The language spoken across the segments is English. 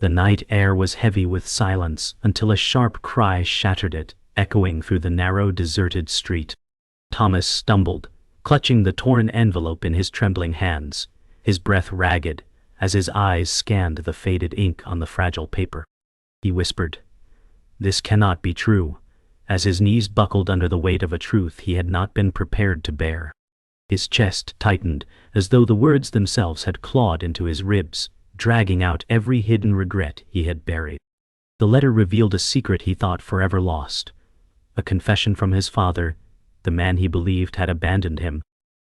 The night air was heavy with silence until a sharp cry shattered it, echoing through the narrow, deserted street. Thomas stumbled, clutching the torn envelope in his trembling hands, his breath ragged as his eyes scanned the faded ink on the fragile paper. He whispered, "This cannot be true," as his knees buckled under the weight of a truth he had not been prepared to bear. His chest tightened as though the words themselves had clawed into his ribs, dragging out every hidden regret he had buried. The letter revealed a secret he thought forever lost, a confession from his father, the man he believed had abandoned him.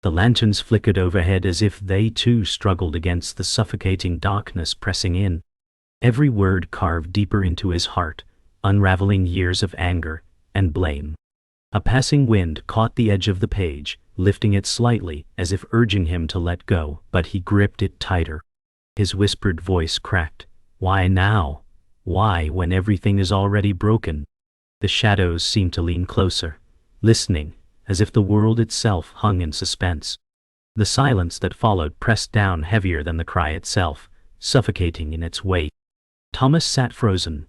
The lanterns flickered overhead as if they too struggled against the suffocating darkness pressing in. Every word carved deeper into his heart, unraveling years of anger and blame. A passing wind caught the edge of the page, lifting it slightly as if urging him to let go, but he gripped it tighter. His whispered voice cracked. "Why now? Why, when everything is already broken?" The shadows seemed to lean closer, listening, as if the world itself hung in suspense. The silence that followed pressed down heavier than the cry itself, suffocating in its weight. Thomas sat frozen,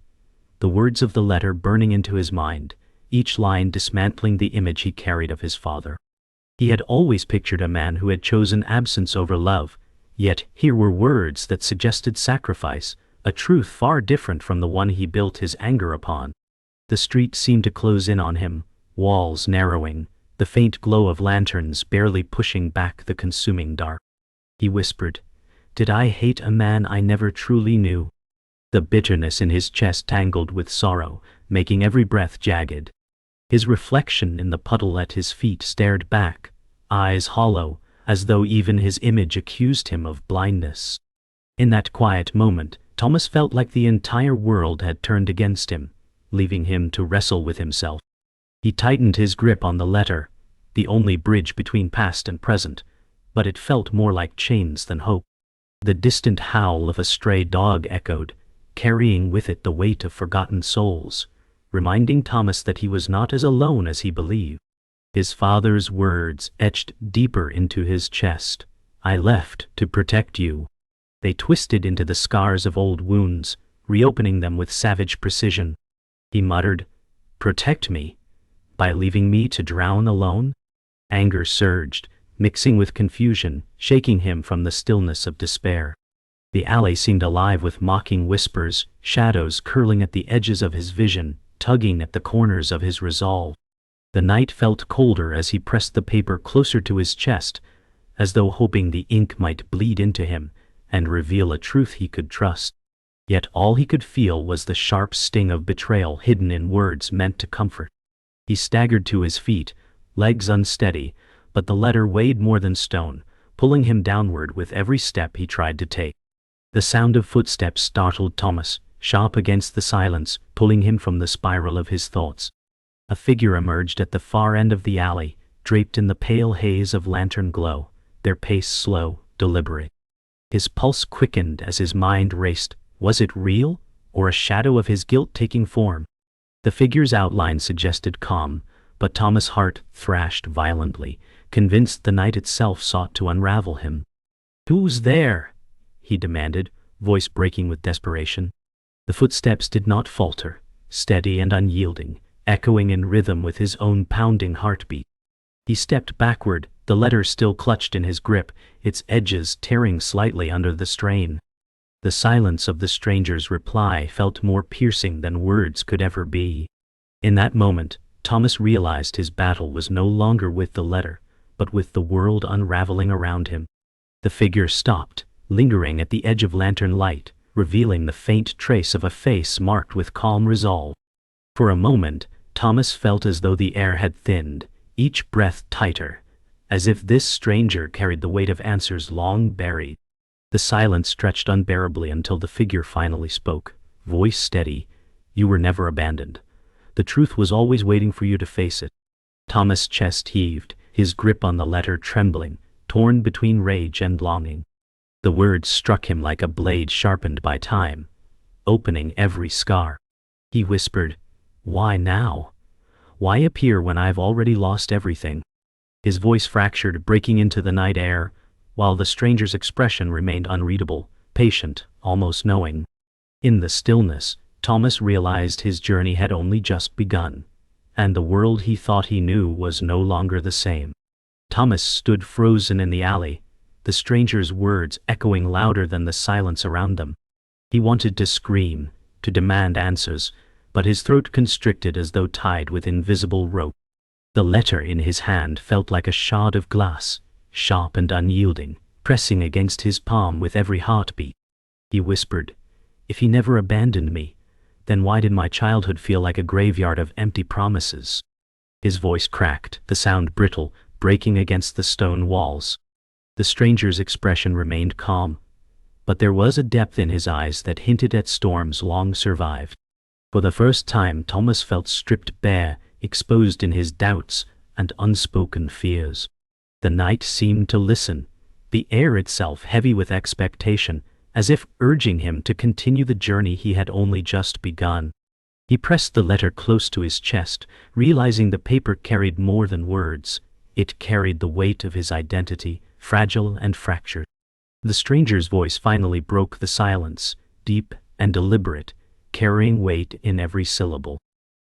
the words of the letter burning into his mind, each line dismantling the image he carried of his father. He had always pictured a man who had chosen absence over love, yet here were words that suggested sacrifice, a truth far different from the one he built his anger upon. The street seemed to close in on him, walls narrowing, the faint glow of lanterns barely pushing back the consuming dark. He whispered, "Did I hate a man I never truly knew?" The bitterness in his chest tangled with sorrow, making every breath jagged. His reflection in the puddle at his feet stared back, eyes hollow, as though even his image accused him of blindness. In that quiet moment, Thomas felt like the entire world had turned against him, leaving him to wrestle with himself. He tightened his grip on the letter, the only bridge between past and present, but it felt more like chains than hope. The distant howl of a stray dog echoed, carrying with it the weight of forgotten souls, reminding Thomas that he was not as alone as he believed. His father's words etched deeper into his chest. "I left to protect you." They twisted into the scars of old wounds, reopening them with savage precision. He muttered, "Protect me? By leaving me to drown alone?" Anger surged, mixing with confusion, shaking him from the stillness of despair. The alley seemed alive with mocking whispers, shadows curling at the edges of his vision, tugging at the corners of his resolve. The night felt colder as he pressed the paper closer to his chest, as though hoping the ink might bleed into him and reveal a truth he could trust. Yet all he could feel was the sharp sting of betrayal hidden in words meant to comfort. He staggered to his feet, legs unsteady, but the letter weighed more than stone, pulling him downward with every step he tried to take. The sound of footsteps startled Thomas, sharp against the silence, pulling him from the spiral of his thoughts. A figure emerged at the far end of the alley, draped in the pale haze of lantern glow, their pace slow, deliberate. His pulse quickened as his mind raced. Was it real, or a shadow of his guilt taking form? The figure's outline suggested calm, but Thomas' heart thrashed violently, convinced the night itself sought to unravel him. "Who's there?" he demanded, voice breaking with desperation. The footsteps did not falter, steady and unyielding, echoing in rhythm with his own pounding heartbeat. He stepped backward, the letter still clutched in his grip, its edges tearing slightly under the strain. The silence of the stranger's reply felt more piercing than words could ever be. In that moment, Thomas realized his battle was no longer with the letter, but with the world unraveling around him. The figure stopped, lingering at the edge of lantern light, revealing the faint trace of a face marked with calm resolve. For a moment, Thomas felt as though the air had thinned, each breath tighter, as if this stranger carried the weight of answers long buried. The silence stretched unbearably until the figure finally spoke, voice steady. "You were never abandoned. The truth was always waiting for you to face it." Thomas' chest heaved, his grip on the letter trembling, torn between rage and longing. The words struck him like a blade sharpened by time, opening every scar. He whispered, "Why now? Why appear when I've already lost everything?" His voice fractured, breaking into the night air, while the stranger's expression remained unreadable, patient, almost knowing. In the stillness, Thomas realized his journey had only just begun, and the world he thought he knew was no longer the same. Thomas stood frozen in the alley, the stranger's words echoing louder than the silence around them. He wanted to scream, to demand answers, but his throat constricted as though tied with invisible rope. The letter in his hand felt like a shard of glass, sharp and unyielding, pressing against his palm with every heartbeat. He whispered, "If he never abandoned me, then why did my childhood feel like a graveyard of empty promises?" His voice cracked, the sound brittle, breaking against the stone walls. The stranger's expression remained calm, but there was a depth in his eyes that hinted at storms long survived. For the first time, Thomas felt stripped bare, exposed in his doubts and unspoken fears. The night seemed to listen, the air itself heavy with expectation, as if urging him to continue the journey he had only just begun. He pressed the letter close to his chest, realizing the paper carried more than words. It carried the weight of his identity, fragile and fractured. The stranger's voice finally broke the silence, deep and deliberate, carrying weight in every syllable.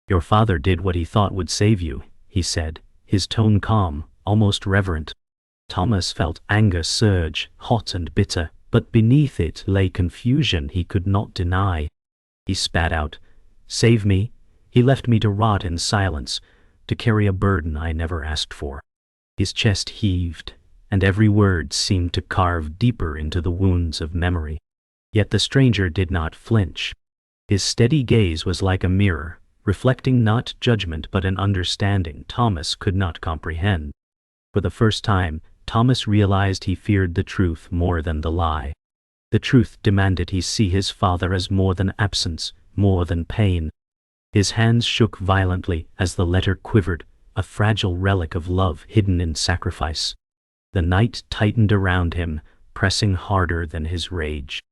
"Your father did what he thought would save you," he said, his tone calm, almost reverent. Thomas felt anger surge, hot and bitter, but beneath it lay confusion he could not deny. He spat out, "Save me? He left me to rot in silence, to carry a burden I never asked for." His chest heaved, and every word seemed to carve deeper into the wounds of memory. Yet the stranger did not flinch. His steady gaze was like a mirror, reflecting not judgment but an understanding Thomas could not comprehend. For the first time, Thomas realized he feared the truth more than the lie. The truth demanded he see his father as more than absence, more than pain. His hands shook violently as the letter quivered, a fragile relic of love hidden in sacrifice. The night tightened around him, pressing harder than his rage.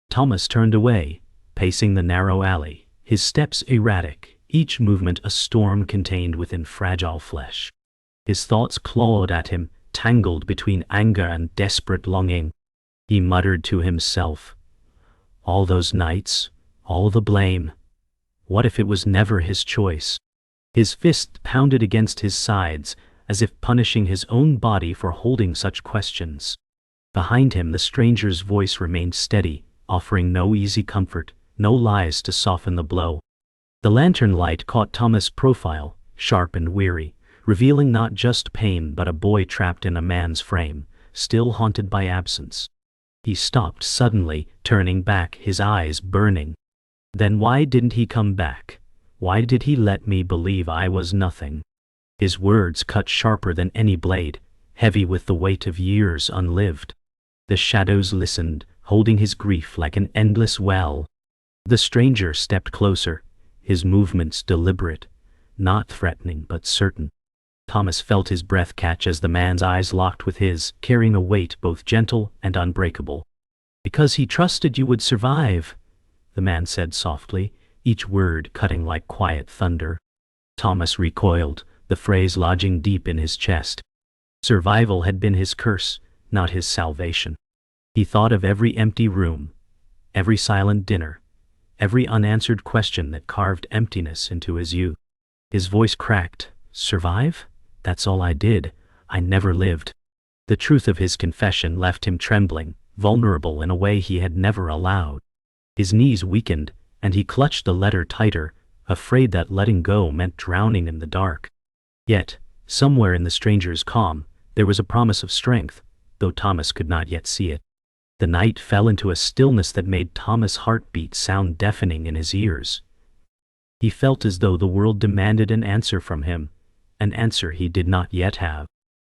Thomas turned away, pacing the narrow alley, his steps erratic, each movement a storm contained within fragile flesh. His thoughts clawed at him, tangled between anger and desperate longing. He muttered to himself, "All those nights, all the blame. What if it was never his choice?" His fist pounded against his sides, as if punishing his own body for holding such questions. Behind him, the stranger's voice remained steady, offering no easy comfort, no lies to soften the blow. The lantern light caught Thomas' profile, sharp and weary, revealing not just pain but a boy trapped in a man's frame, still haunted by absence. He stopped suddenly, turning back, his eyes burning. Then why didn't he come back? Why did he let me believe I was nothing? His words cut sharper than any blade, heavy with the weight of years unlived. The shadows listened, holding his grief like an endless well. The stranger stepped closer, his movements deliberate, not threatening but certain. Thomas felt his breath catch as the man's eyes locked with his, carrying a weight both gentle and unbreakable. "Because he trusted you would survive," the man said softly, each word cutting like quiet thunder. Thomas recoiled, the phrase lodging deep in his chest. Survival had been his curse, not his salvation. He thought of every empty room, every silent dinner, every unanswered question that carved emptiness into his youth. His voice cracked. "Survive? That's all I did. I never lived." The truth of his confession left him trembling, vulnerable in a way he had never allowed. His knees weakened, and he clutched the letter tighter, afraid that letting go meant drowning in the dark. Yet, somewhere in the stranger's calm, there was a promise of strength, though Thomas could not yet see it. The night fell into a stillness that made Thomas' heartbeat sound deafening in his ears. He felt as though the world demanded an answer from him, an answer he did not yet have.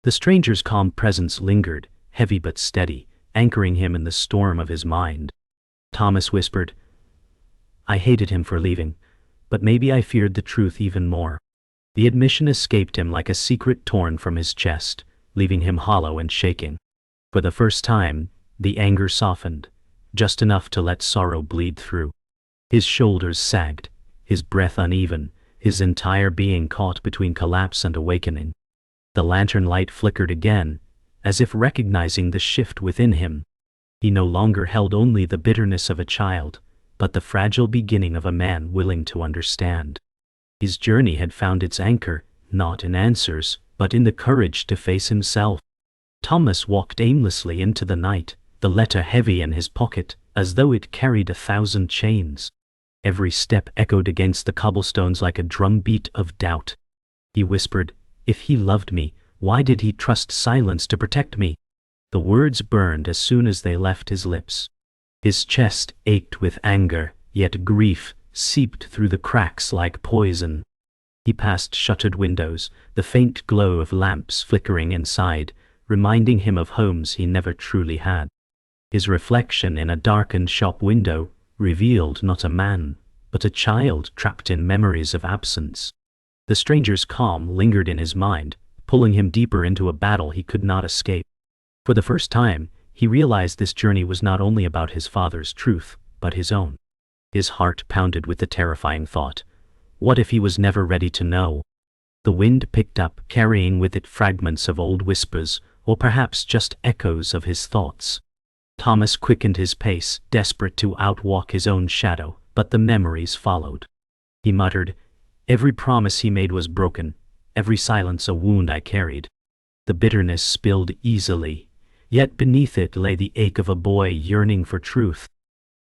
The stranger's calm presence lingered, heavy but steady, anchoring him in the storm of his mind. Thomas whispered, "I hated him for leaving, but maybe I feared the truth even more." The admission escaped him like a secret torn from his chest, leaving him hollow and shaking. For the first time, the anger softened, just enough to let sorrow bleed through. His shoulders sagged, his breath uneven, his entire being caught between collapse and awakening. The lantern light flickered again, as if recognizing the shift within him. He no longer held only the bitterness of a child, but the fragile beginning of a man willing to understand. His journey had found its anchor, not in answers, but in the courage to face himself. Thomas walked aimlessly into the night, the letter heavy in his pocket, as though it carried 1,000 chains. Every step echoed against the cobblestones like a drumbeat of doubt. He whispered, "If he loved me, why did he trust silence to protect me?" The words burned as soon as they left his lips. His chest ached with anger, yet grief seeped through the cracks like poison. He passed shuttered windows, the faint glow of lamps flickering inside, reminding him of homes he never truly had. His reflection in a darkened shop window revealed not a man, but a child trapped in memories of absence. The stranger's calm lingered in his mind, pulling him deeper into a battle he could not escape. For the first time, he realized this journey was not only about his father's truth, but his own. His heart pounded with the terrifying thought, what if he was never ready to know? The wind picked up, carrying with it fragments of old whispers, or perhaps just echoes of his thoughts. Thomas quickened his pace, desperate to outwalk his own shadow, but the memories followed. He muttered, "Every promise he made was broken, every silence a wound I carried." The bitterness spilled easily, yet beneath it lay the ache of a boy yearning for truth.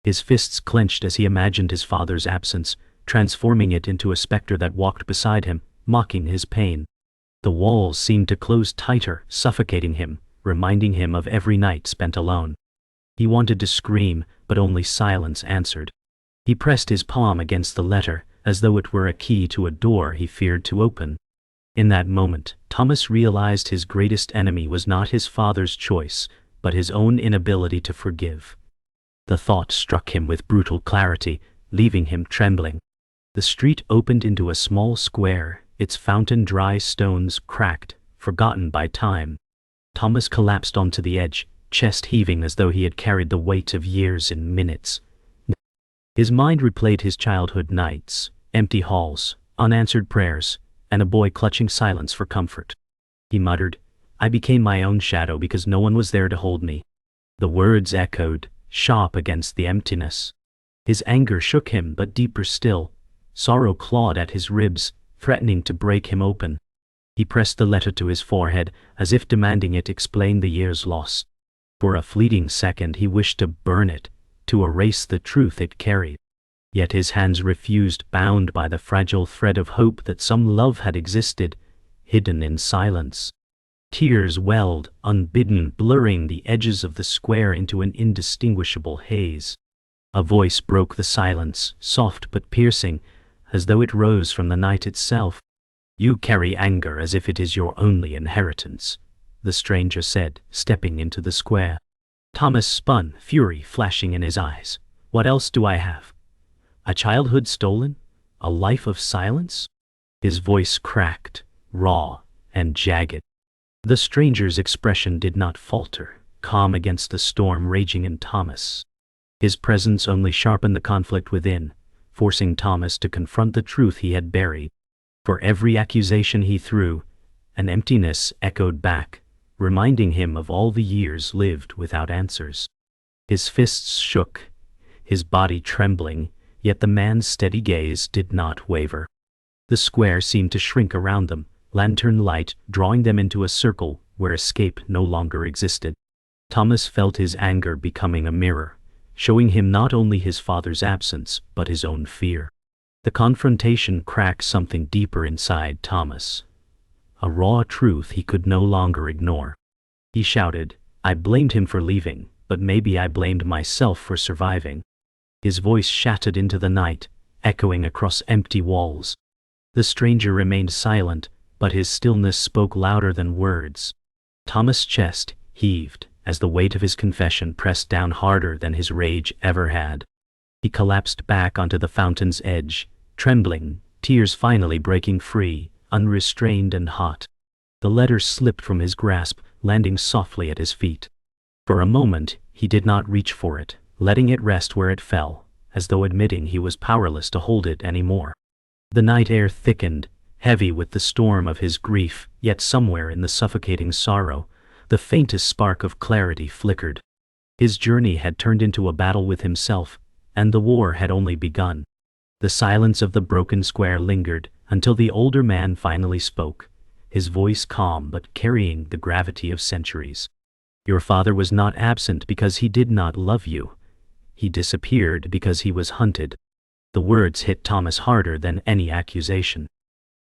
His fists clenched as he imagined his father's absence, transforming it into a specter that walked beside him, mocking his pain. The walls seemed to close tighter, suffocating him, reminding him of every night spent alone. He wanted to scream, but only silence answered. He pressed his palm against the letter, as though it were a key to a door he feared to open. In that moment, Thomas realized his greatest enemy was not his father's choice, but his own inability to forgive. The thought struck him with brutal clarity, leaving him trembling. The street opened into a small square, its fountain dry stones cracked, forgotten by time. Thomas collapsed onto the edge, chest heaving as though he had carried the weight of years in minutes. His mind replayed his childhood nights, empty halls, unanswered prayers, and a boy clutching silence for comfort. He muttered, "I became my own shadow because no one was there to hold me." The words echoed, sharp against the emptiness. His anger shook him, but deeper still, sorrow clawed at his ribs, threatening to break him open. He pressed the letter to his forehead, as if demanding it explain the years lost. For a fleeting second he wished to burn it, to erase the truth it carried. Yet his hands refused, bound by the fragile thread of hope that some love had existed, hidden in silence. Tears welled, unbidden, blurring the edges of the square into an indistinguishable haze. A voice broke the silence, soft but piercing, as though it rose from the night itself. "You carry anger as if it is your only inheritance," the stranger said, stepping into the square. Thomas spun, fury flashing in his eyes. "What else do I have? A childhood stolen? A life of silence?" His voice cracked, raw and jagged. The stranger's expression did not falter, calm against the storm raging in Thomas. His presence only sharpened the conflict within, forcing Thomas to confront the truth he had buried. For every accusation he threw, an emptiness echoed back, reminding him of all the years lived without answers. His fists shook, his body trembling, yet the man's steady gaze did not waver. The square seemed to shrink around them, lantern light drawing them into a circle where escape no longer existed. Thomas felt his anger becoming a mirror, showing him not only his father's absence, but his own fear. The confrontation cracked something deeper inside Thomas, a raw truth he could no longer ignore. He shouted, "I blamed him for leaving, but maybe I blamed myself for surviving." His voice shattered into the night, echoing across empty walls. The stranger remained silent, but his stillness spoke louder than words. Thomas' chest heaved as the weight of his confession pressed down harder than his rage ever had. He collapsed back onto the fountain's edge, trembling, tears finally breaking free, unrestrained and hot. The letter slipped from his grasp, landing softly at his feet. For a moment, he did not reach for it, letting it rest where it fell, as though admitting he was powerless to hold it anymore. The night air thickened, heavy with the storm of his grief, yet somewhere in the suffocating sorrow, the faintest spark of clarity flickered. His journey had turned into a battle with himself, and the war had only begun. The silence of the broken square lingered until the older man finally spoke, his voice calm but carrying the gravity of centuries. Your father was not absent because he did not love you. He disappeared because he was hunted. The words hit Thomas harder than any accusation.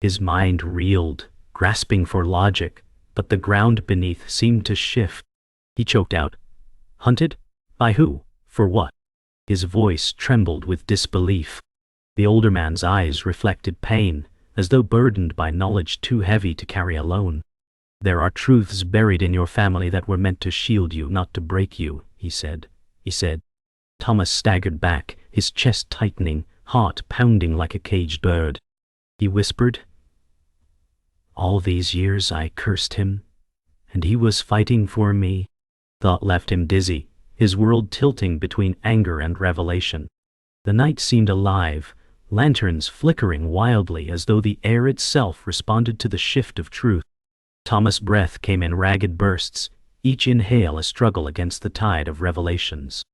His mind reeled, grasping for logic, but the ground beneath seemed to shift. He choked out, "Hunted? By who? For what?" His voice trembled with disbelief. The older man's eyes reflected pain, as though burdened by knowledge too heavy to carry alone. "There are truths buried in your family that were meant to shield you, not to break you," he said. Thomas staggered back, his chest tightening, heart pounding like a caged bird. He whispered, "All these years I cursed him, and he was fighting for me." Thought left him dizzy, his world tilting between anger and revelation. The night seemed alive, lanterns flickering wildly as though the air itself responded to the shift of truth. Thomas' breath came in ragged bursts, each inhale a struggle against the tide of revelations.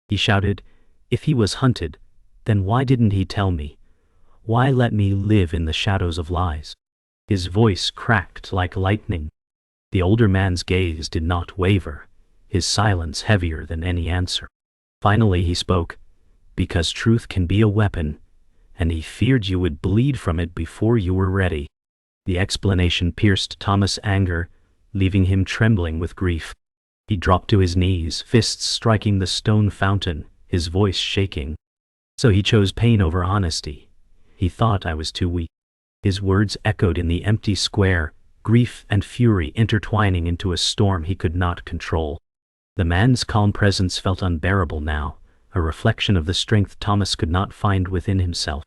He shouted, "If he was hunted, then why didn't he tell me? Why let me live in the shadows of lies?" His voice cracked like lightning. The older man's gaze did not waver, his silence heavier than any answer. Finally he spoke, "Because truth can be a weapon, and he feared you would bleed from it before you were ready." The explanation pierced Thomas' anger, leaving him trembling with grief. He dropped to his knees, fists striking the stone fountain, his voice shaking. "So he chose pain over honesty. He thought I was too weak." His words echoed in the empty square, grief and fury intertwining into a storm he could not control. The man's calm presence felt unbearable now, a reflection of the strength Thomas could not find within himself.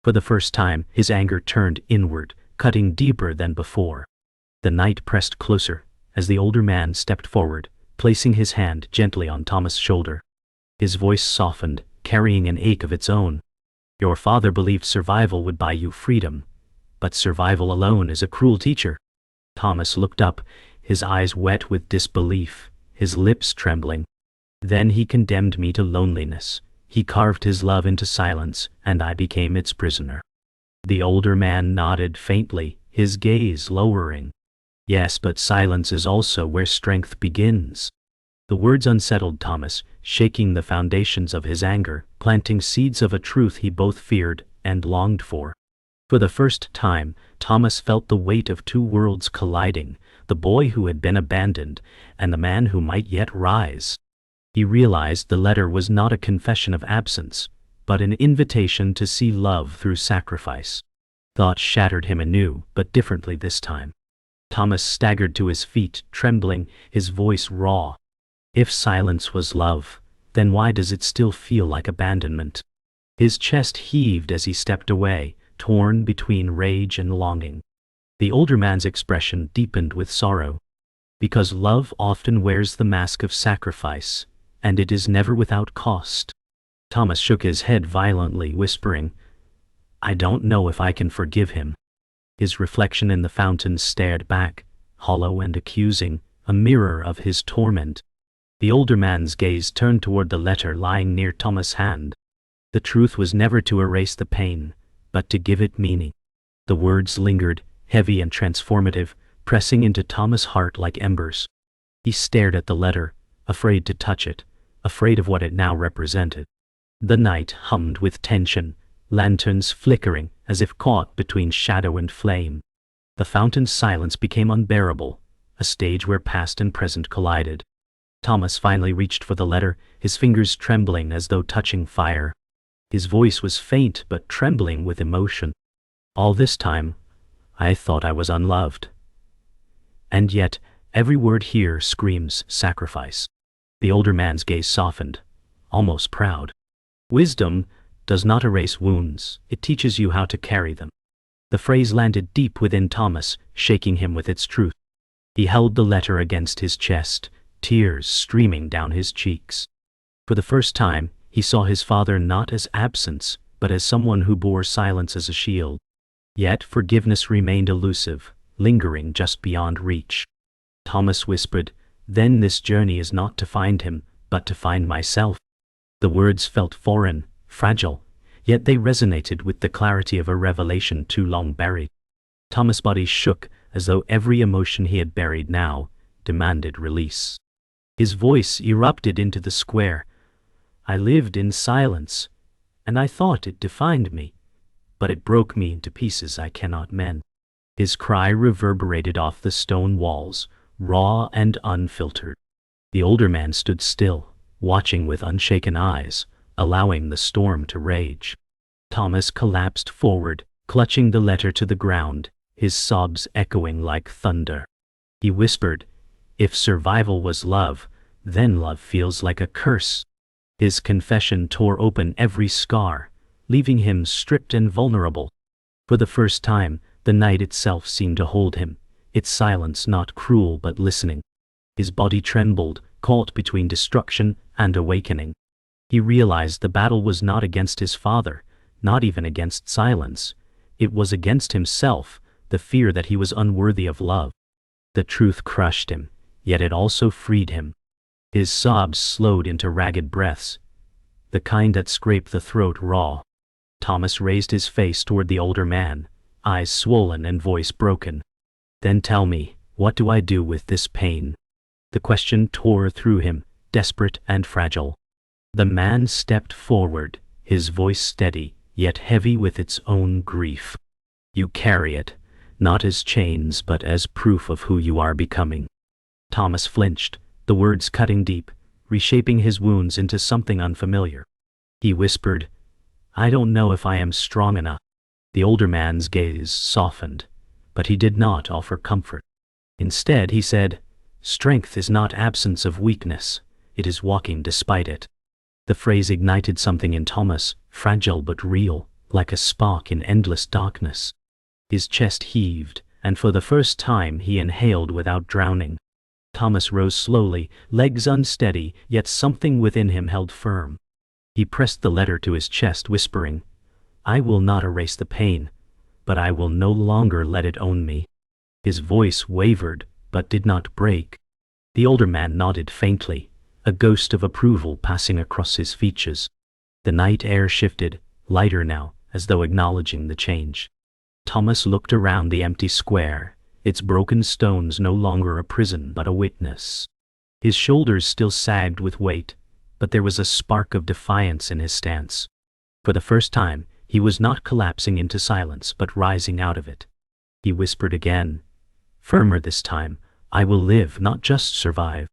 For the first time, his anger turned inward, cutting deeper than before. The night pressed closer, as the older man stepped forward, placing his hand gently on Thomas' shoulder. His voice softened, carrying an ache of its own. "Your father believed survival would buy you freedom, but survival alone is a cruel teacher." Thomas looked up, his eyes wet with disbelief, his lips trembling. "Then he condemned me to loneliness. He carved his love into silence, and I became its prisoner." The older man nodded faintly, his gaze lowering. "Yes, but silence is also where strength begins." The words unsettled Thomas, shaking the foundations of his anger, planting seeds of a truth he both feared and longed for. For the first time, Thomas felt the weight of two worlds colliding, the boy who had been abandoned, and the man who might yet rise. He realized the letter was not a confession of absence, but an invitation to see love through sacrifice. Thought shattered him anew, but differently this time. Thomas staggered to his feet, trembling, his voice raw. If silence was love, then why does it still feel like abandonment? His chest heaved as he stepped away, torn between rage and longing. The older man's expression deepened with sorrow. Because love often wears the mask of sacrifice, and it is never without cost. Thomas shook his head violently, whispering, "I don't know if I can forgive him." His reflection in the fountain stared back, hollow and accusing, a mirror of his torment. The older man's gaze turned toward the letter lying near Thomas' hand. The truth was never to erase the pain, but to give it meaning. The words lingered, heavy and transformative, pressing into Thomas' heart like embers. He stared at the letter, afraid to touch it, afraid of what it now represented. The night hummed with tension, lanterns flickering as if caught between shadow and flame. The fountain's silence became unbearable, a stage where past and present collided. Thomas finally reached for the letter, his fingers trembling as though touching fire. His voice was faint but trembling with emotion. "All this time, I thought I was unloved. And yet, every word here screams sacrifice." The older man's gaze softened, almost proud. "Wisdom does not erase wounds, it teaches you how to carry them." The phrase landed deep within Thomas, shaking him with its truth. He held the letter against his chest, tears streaming down his cheeks. For the first time, he saw his father not as absence, but as someone who bore silence as a shield. Yet forgiveness remained elusive, lingering just beyond reach. Thomas whispered, "Then this journey is not to find him, but to find myself." The words felt foreign, fragile, yet they resonated with the clarity of a revelation too long buried. Thomas' body shook as though every emotion he had buried now demanded release. His voice erupted into the square. I lived in silence, and I thought it defined me, but it broke me into pieces I cannot mend. His cry reverberated off the stone walls, raw and unfiltered. The older man stood still, watching with unshaken eyes, allowing the storm to rage. Thomas collapsed forward, clutching the letter to the ground, his sobs echoing like thunder. He whispered, "If survival was love, then love feels like a curse." His confession tore open every scar, leaving him stripped and vulnerable. For the first time, the night itself seemed to hold him, its silence not cruel but listening. His body trembled, caught between destruction and awakening. He realized the battle was not against his father, not even against silence. It was against himself, the fear that he was unworthy of love. The truth crushed him, yet it also freed him. His sobs slowed into ragged breaths, the kind that scraped the throat raw. Thomas raised his face toward the older man, eyes swollen and voice broken. "Then tell me, what do I do with this pain?" The question tore through him, desperate and fragile. The man stepped forward, his voice steady, yet heavy with its own grief. "You carry it, not as chains but as proof of who you are becoming." Thomas flinched, the words cutting deep, reshaping his wounds into something unfamiliar. He whispered, "I don't know if I am strong enough." The older man's gaze softened, but he did not offer comfort. Instead, he said, "Strength is not absence of weakness, it is walking despite it." The phrase ignited something in Thomas, fragile but real, like a spark in endless darkness. His chest heaved, and for the first time he inhaled without drowning. Thomas rose slowly, legs unsteady, yet something within him held firm. He pressed the letter to his chest, whispering, "I will not erase the pain, but I will no longer let it own me." His voice wavered, but did not break. The older man nodded faintly, a ghost of approval passing across his features. The night air shifted, lighter now, as though acknowledging the change. Thomas looked around the empty square, its broken stones no longer a prison but a witness. His shoulders still sagged with weight, but there was a spark of defiance in his stance. For the first time, he was not collapsing into silence but rising out of it. He whispered again, firmer this time, "I will live, not just survive."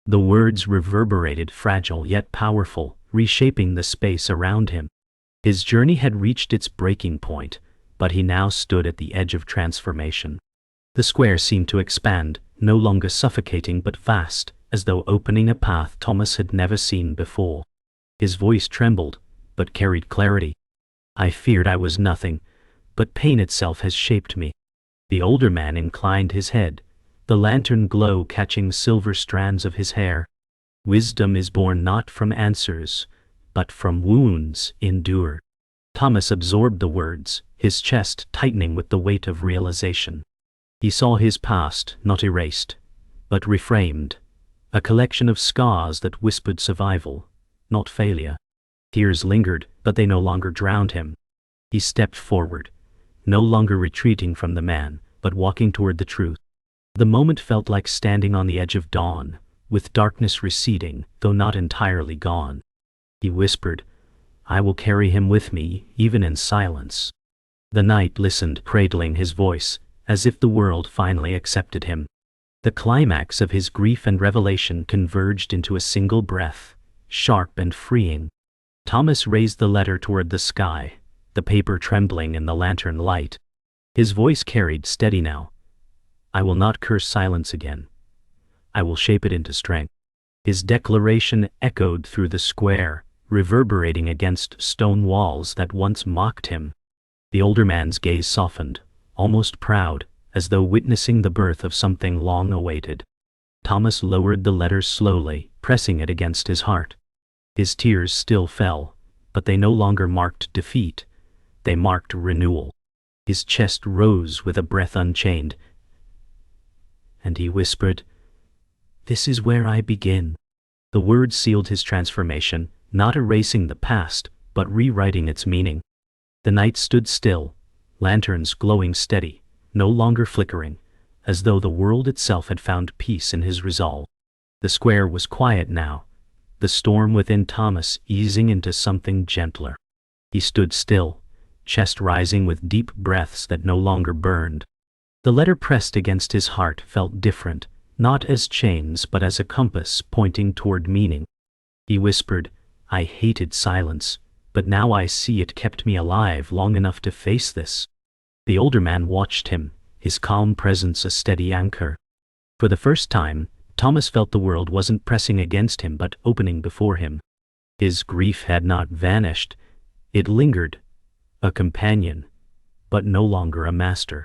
The words reverberated, fragile yet powerful, reshaping the space around him. His journey had reached its breaking point, but he now stood at the edge of transformation. The square seemed to expand, no longer suffocating but vast, as though opening a path Thomas had never seen before. His voice trembled, but carried clarity. "I feared I was nothing, but pain itself has shaped me." The older man inclined his head, the lantern glow catching silver strands of his hair. "Wisdom is born not from answers, but from wounds endured." Thomas absorbed the words, his chest tightening with the weight of realization. He saw his past, not erased, but reframed, a collection of scars that whispered survival, not failure. Tears lingered, but they no longer drowned him. He stepped forward, no longer retreating from the man, but walking toward the truth. The moment felt like standing on the edge of dawn, with darkness receding, though not entirely gone. He whispered, "I will carry him with me, even in silence." The night listened, cradling his voice, as if the world finally accepted him. The climax of his grief and revelation converged into a single breath, sharp and freeing. Thomas raised the letter toward the sky, the paper trembling in the lantern light. His voice carried steady now. "I will not curse silence again. I will shape it into strength." His declaration echoed through the square, reverberating against stone walls that once mocked him. The older man's gaze softened, almost proud, as though witnessing the birth of something long awaited. Thomas lowered the letter slowly, pressing it against his heart. His tears still fell, but they no longer marked defeat. They marked renewal. His chest rose with a breath unchained, and he whispered, "This is where I begin." The words sealed his transformation, not erasing the past, but rewriting its meaning. The night stood still, lanterns glowing steady, no longer flickering, as though the world itself had found peace in his resolve. The square was quiet now, the storm within Thomas easing into something gentler. He stood still, chest rising with deep breaths that no longer burned. The letter pressed against his heart felt different, not as chains but as a compass pointing toward meaning. He whispered, "I hated silence, but now I see it kept me alive long enough to face this." The older man watched him, his calm presence a steady anchor. For the first time, Thomas felt the world wasn't pressing against him but opening before him. His grief had not vanished, it lingered, a companion, but no longer a master.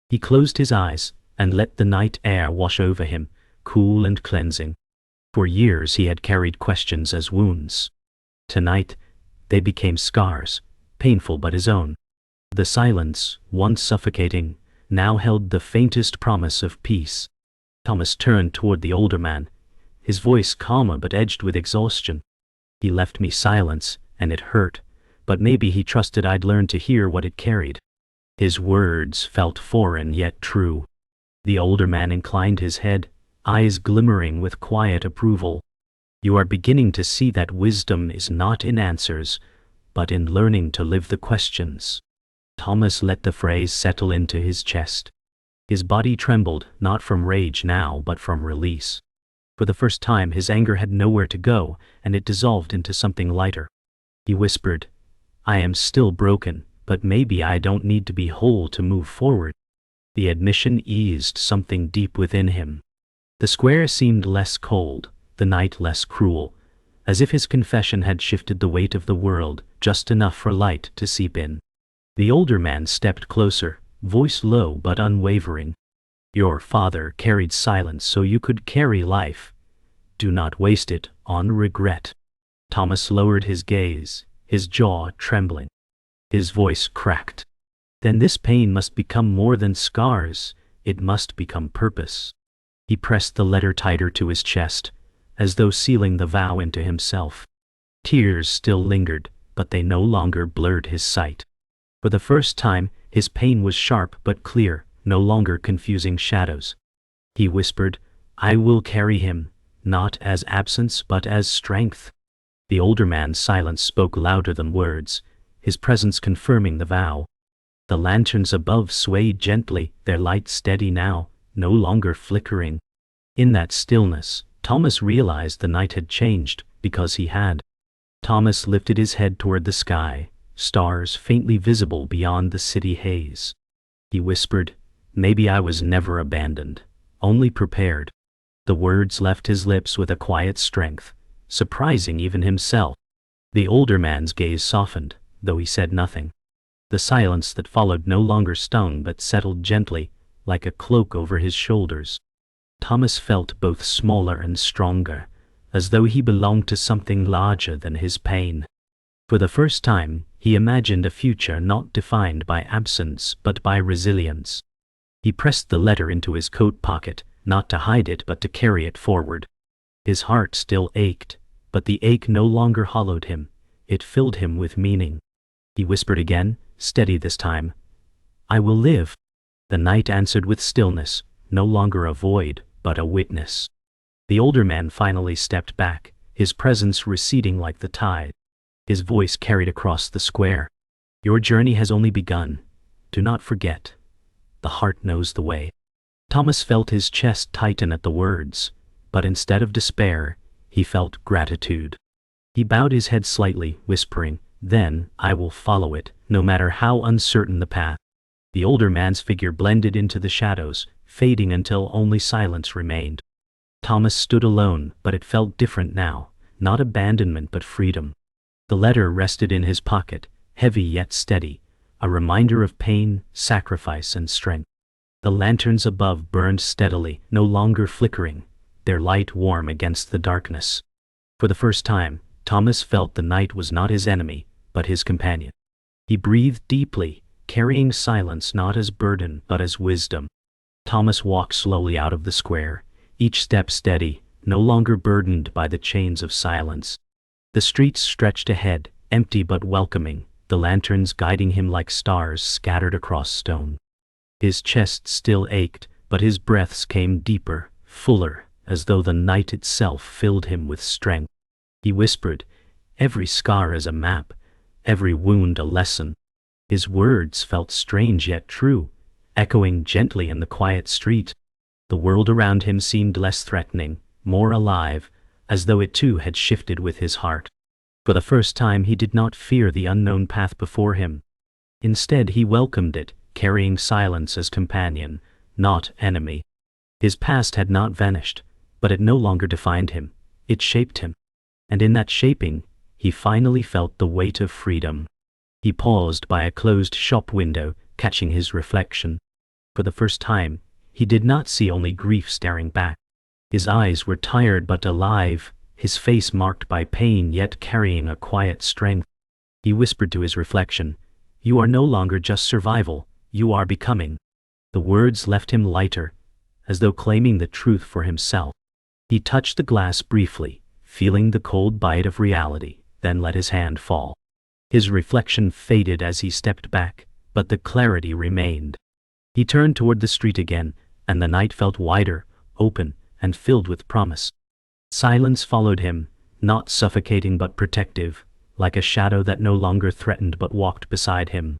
He closed his eyes and let the night air wash over him, cool and cleansing. For years he had carried questions as wounds. Tonight, they became scars, painful but his own. The silence, once suffocating, now held the faintest promise of peace. Thomas turned toward the older man, his voice calmer but edged with exhaustion. "He left me silence, and it hurt, but maybe he trusted I'd learn to hear what it carried." His words felt foreign yet true. The older man inclined his head, eyes glimmering with quiet approval. "You are beginning to see that wisdom is not in answers, but in learning to live the questions." Thomas let the phrase settle into his chest. His body trembled, not from rage now, but from release. For the first time his anger had nowhere to go, and it dissolved into something lighter. He whispered, "I am still broken, but maybe I don't need to be whole to move forward." The admission eased something deep within him. The square seemed less cold, the night less cruel, as if his confession had shifted the weight of the world just enough for light to seep in. The older man stepped closer, voice low but unwavering. "Your father carried silence so you could carry life. Do not waste it on regret." Thomas lowered his gaze, his jaw trembling. His voice cracked. "Then this pain must become more than scars, it must become purpose." He pressed the letter tighter to his chest, as though sealing the vow into himself. Tears still lingered, but they no longer blurred his sight. For the first time, his pain was sharp but clear, no longer confusing shadows. He whispered, "I will carry him, not as absence but as strength." The older man's silence spoke louder than words, his presence confirming the vow. The lanterns above swayed gently, their light steady now, no longer flickering. In that stillness, Thomas realized the night had changed, because he had. Thomas lifted his head toward the sky, stars faintly visible beyond the city haze. He whispered, "Maybe I was never abandoned, only prepared." The words left his lips with a quiet strength, surprising even himself. The older man's gaze softened, though he said nothing. The silence that followed no longer stung but settled gently, like a cloak over his shoulders. Thomas felt both smaller and stronger, as though he belonged to something larger than his pain. For the first time, he imagined a future not defined by absence but by resilience. He pressed the letter into his coat pocket, not to hide it but to carry it forward. His heart still ached, but the ache no longer hollowed him, it filled him with meaning. He whispered again, steady this time, "I will live." The night answered with stillness, no longer a void, but a witness. The older man finally stepped back, his presence receding like the tide. His voice carried across the square. "Your journey has only begun. Do not forget. The heart knows the way." Thomas felt his chest tighten at the words, but instead of despair, he felt gratitude. He bowed his head slightly, whispering, "Then I will follow it, no matter how uncertain the path." The older man's figure blended into the shadows, fading until only silence remained. Thomas stood alone, but it felt different now, not abandonment but freedom. The letter rested in his pocket, heavy yet steady, a reminder of pain, sacrifice, and strength. The lanterns above burned steadily, no longer flickering, their light warm against the darkness. For the first time, Thomas felt the night was not his enemy, but his companion. He breathed deeply, carrying silence not as burden but as wisdom. Thomas walked slowly out of the square, each step steady, no longer burdened by the chains of silence. The streets stretched ahead, empty but welcoming, the lanterns guiding him like stars scattered across stone. His chest still ached, but his breaths came deeper, fuller, as though the night itself filled him with strength. He whispered, "Every scar is a map, every wound a lesson." His words felt strange yet true, echoing gently in the quiet street. The world around him seemed less threatening, more alive, as though it too had shifted with his heart. For the first time he did not fear the unknown path before him. Instead he welcomed it, carrying silence as companion, not enemy. His past had not vanished, but it no longer defined him. It shaped him. And in that shaping, he finally felt the weight of freedom. He paused by a closed shop window, catching his reflection. For the first time, he did not see only grief staring back. His eyes were tired but alive, his face marked by pain yet carrying a quiet strength. He whispered to his reflection, "You are no longer just survival, you are becoming." The words left him lighter, as though claiming the truth for himself. He touched the glass briefly, feeling the cold bite of reality, then let his hand fall. His reflection faded as he stepped back, but the clarity remained. He turned toward the street again, and the night felt wider, open, and filled with promise. Silence followed him, not suffocating but protective, like a shadow that no longer threatened but walked beside him.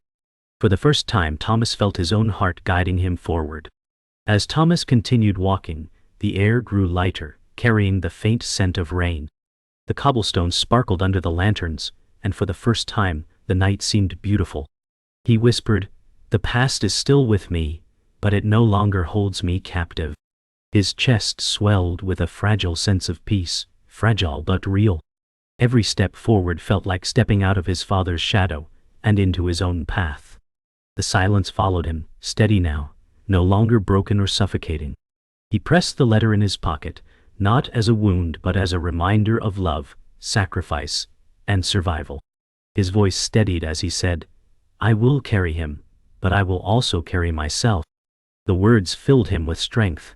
For the first time Thomas felt his own heart guiding him forward. As Thomas continued walking, the air grew lighter, carrying the faint scent of rain. The cobblestones sparkled under the lanterns, and for the first time, the night seemed beautiful. He whispered, "The past is still with me, but it no longer holds me captive." His chest swelled with a fragile sense of peace, fragile but real. Every step forward felt like stepping out of his father's shadow, and into his own path. The silence followed him, steady now, no longer broken or suffocating. He pressed the letter in his pocket, not as a wound but as a reminder of love, sacrifice, and survival. His voice steadied as he said, "I will carry him, but I will also carry myself." The words filled him with strength,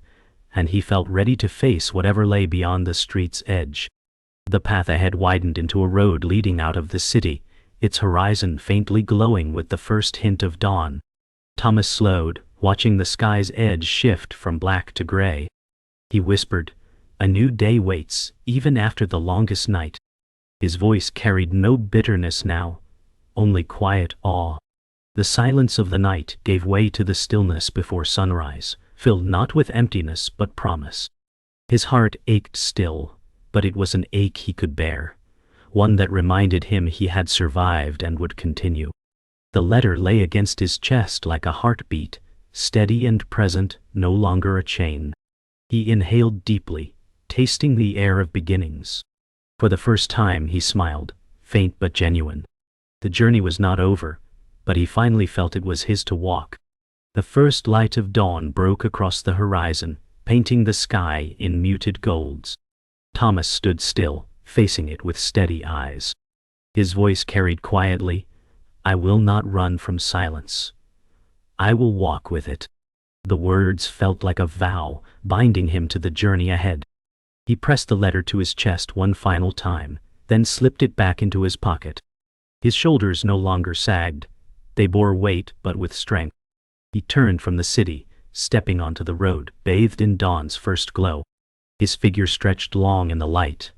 and he felt ready to face whatever lay beyond the street's edge. The path ahead widened into a road leading out of the city, its horizon faintly glowing with the first hint of dawn. Thomas slowed, watching the sky's edge shift from black to gray. He whispered, "A new day waits, even after the longest night." His voice carried no bitterness now, only quiet awe. The silence of the night gave way to the stillness before sunrise, filled not with emptiness but promise. His heart ached still, but it was an ache he could bear, one that reminded him he had survived and would continue. The letter lay against his chest like a heartbeat, steady and present, no longer a chain. He inhaled deeply, tasting the air of beginnings. For the first time he smiled, faint but genuine. The journey was not over, but he finally felt it was his to walk. The first light of dawn broke across the horizon, painting the sky in muted golds. Thomas stood still, facing it with steady eyes. His voice carried quietly, "I will not run from silence. I will walk with it." The words felt like a vow, binding him to the journey ahead. He pressed the letter to his chest one final time, then slipped it back into his pocket. His shoulders no longer sagged. They bore weight but with strength. He turned from the city, stepping onto the road, bathed in dawn's first glow. His figure stretched long in the light,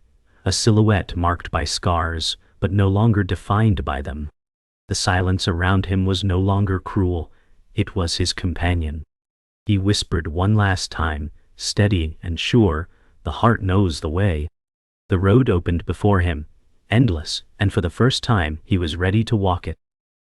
a silhouette marked by scars, but no longer defined by them. The silence around him was no longer cruel, it was his companion. He whispered one last time, steady and sure, "The heart knows the way." The road opened before him, endless, and for the first time he was ready to walk it.